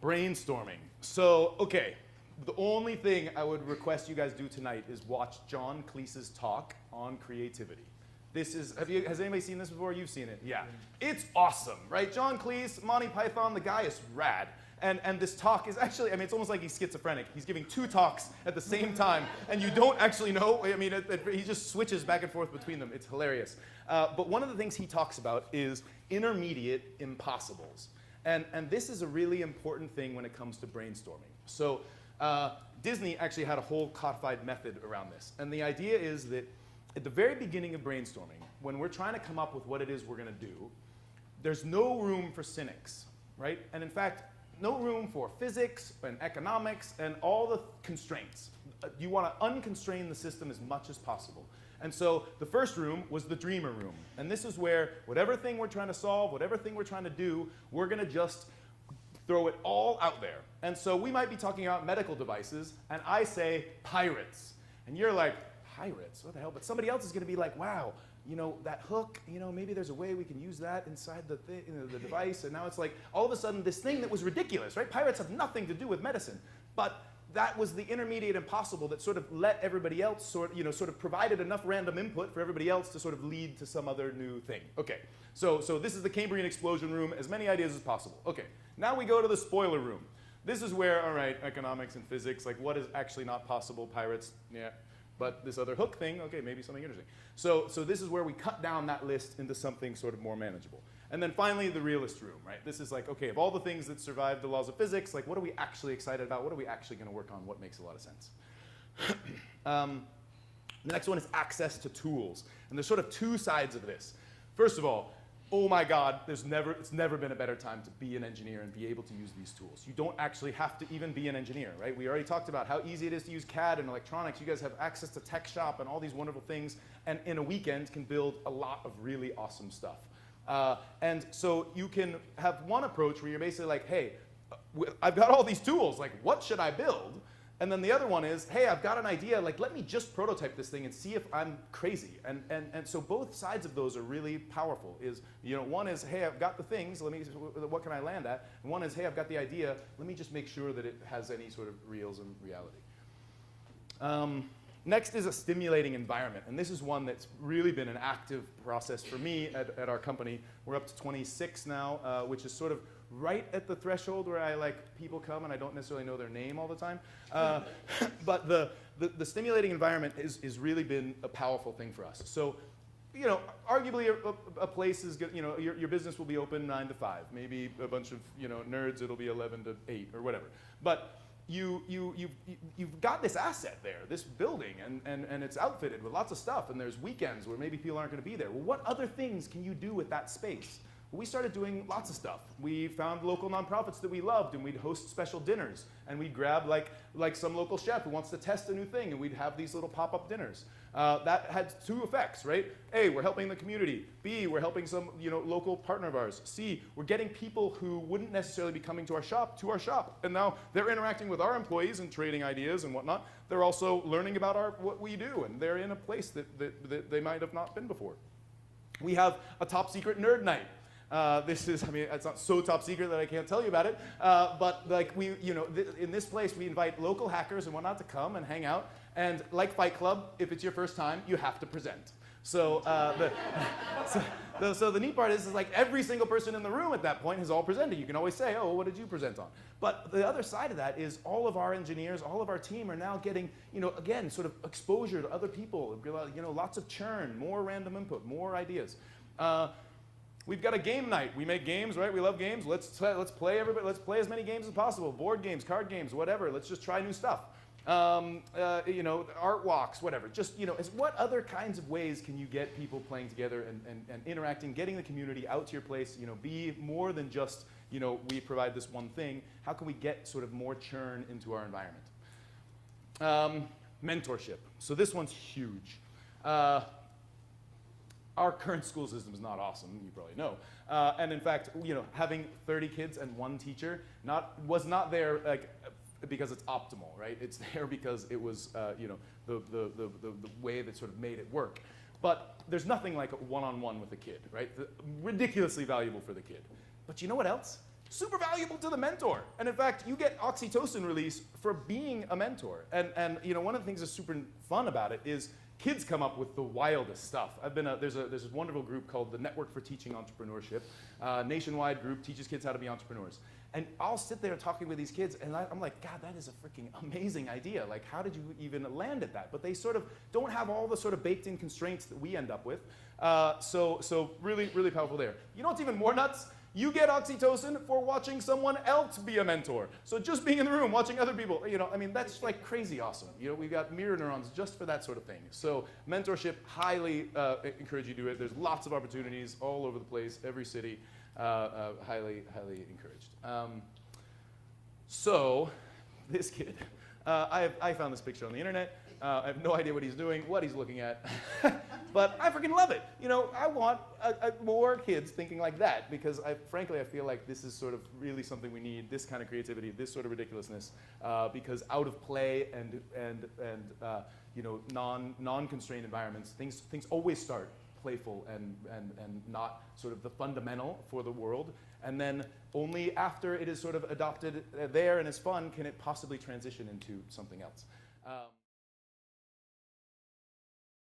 Brainstorming. So, okay, the only thing I would request you guys do tonight is watch John Cleese's talk on creativity. This is, has anybody seen this before? You've seen it, yeah. It's awesome, right? John Cleese, Monty Python, the guy is rad. And this talk is actually, I mean, it's almost like he's schizophrenic. He's giving two talks at the same time, and you don't actually know. I mean, he just switches back and forth between them. It's hilarious. But one of the things he talks about is intermediate impossibles. And this is a really important thing when it comes to brainstorming. So Disney actually had a whole codified method around this. And the idea is that at the very beginning of brainstorming, when we're trying to come up with what it is we're going to do, there's no room for cynics, right? And in fact, no room for physics and economics and all the constraints. You want to unconstrain the system as much as possible. And so the first room was the dreamer room. And this is where whatever thing we're trying to solve, whatever thing we're trying to do, we're going to just throw it all out there. And so we might be talking about medical devices, and I say pirates. And you're like, pirates? What the hell? But somebody else is going to be like, wow, you know, that hook, you know, maybe there's a way we can use that inside the the device. And now it's like, all of a sudden, this thing that was ridiculous, right? Pirates have nothing to do with medicine. But that was the intermediate impossible that sort of let everybody else sort of provided enough random input for everybody else to sort of lead to some other new thing. Okay, so this is the Cambrian explosion room, as many ideas as possible. Okay, now we go to the spoiler room. This is where, all right, economics and physics, like what is actually not possible, pirates, yeah. But this other hook thing, okay, maybe something interesting. So this is where we cut down that list into something sort of more manageable. And then finally, the realist room, right? This is like, okay, of all the things that survived the laws of physics, like what are we actually excited about? What are we actually going to work on? What makes a lot of sense? The next one is access to tools. And there's sort of two sides of this. First of all, oh my God, it's never been a better time to be an engineer and be able to use these tools. You don't actually have to even be an engineer, right? We already talked about how easy it is to use CAD and electronics. You guys have access to Tech Shop and all these wonderful things, and in a weekend can build a lot of really awesome stuff. And so you can have one approach where you're basically like, hey, I've got all these tools, like what should I build? And then the other one is, hey, I've got an idea, like let me just prototype this thing and see if I'm crazy. And so both sides of those are really powerful. Is, you know, one is, hey, I've got the things, what can I land at? And one is, hey, I've got the idea, let me just make sure that it has any sort of reals and reality. Next is a stimulating environment. And this is one that's really been an active process for me at our company. We're up to 26 now, which is sort of right at the threshold where I people come and I don't necessarily know their name all the time. But the stimulating environment is really been a powerful thing for us. So, you know, arguably a place is good, you know, your business will be open 9 to 5. Maybe a bunch of, you know, nerds, it'll be 11 to 8 or whatever. But you've got this asset there, this building, and it's outfitted with lots of stuff, and there's weekends where maybe people aren't going to be there. Well, what other things can you do with that space? Well, we started doing lots of stuff. We found local nonprofits that we loved, and we'd host special dinners, and we'd grab like some local chef who wants to test a new thing, and we'd have these little pop-up dinners. That had two effects, right? A, we're helping the community. B, we're helping some local partner of ours. C, we're getting people who wouldn't necessarily be coming to our shop, and now they're interacting with our employees and trading ideas and whatnot. They're also learning about what we do, and they're in a place that they might have not been before. We have a top secret nerd night. This is, I mean, it's not so top secret that I can't tell you about it, but like in this place we invite local hackers and whatnot to come and hang out, and like Fight Club, if it's your first time, you have to present. So so the neat part is like every single person in the room at that point has all presented. You can always say, oh, what did you present on? But the other side of that is all of our engineers, all of our team are now getting, again, sort of exposure to other people, lots of churn, more random input, more ideas. We've got a game night. We make games, right? We love games. Let's play everybody. Let's play as many games as possible. Board games, card games, whatever. Let's just try new stuff. Art walks, whatever. Just what other kinds of ways can you get people playing together and interacting, getting the community out to your place? Be more than just we provide this one thing. How can we get sort of more churn into our environment? Mentorship. So this one's huge. Our current school system is not awesome, you probably know. And in fact, having 30 kids and one teacher was not there because it's optimal, right? It's there because it was the way that sort of made it work. But there's nothing like a one-on-one with a kid, right? Ridiculously valuable for the kid. But you know what else? super valuable to the mentor. And in fact, you get oxytocin release for being a mentor. And you know, one of the things that's super fun about it is kids come up with the wildest stuff. There's this wonderful group called the Network for Teaching Entrepreneurship, nationwide group, teaches kids how to be entrepreneurs. And I'll sit there talking with these kids, and I'm like, God, that is a freaking amazing idea. Like, how did you even land at that? But they sort of don't have all the sort of baked-in constraints that we end up with. So really, really powerful there. You know what's even more nuts? You get oxytocin for watching someone else be a mentor. So just being in the room, watching other people, you know, I mean, that's like crazy awesome. You know, we've got mirror neurons just for that sort of thing. So mentorship, highly encourage you to do it. There's lots of opportunities all over the place, every city. Highly encouraged. So this kid, I found this picture on the internet. I have no idea what he's doing, what he's looking at, but I freaking love it. You know, I want more kids thinking like that because frankly, I feel like this is sort of really something we need, this kind of creativity, this sort of ridiculousness, because out of play and you know, non-constrained environments, things always start playful and not sort of the fundamental for the world. And then only after it is sort of adopted there and is fun can it possibly transition into something else.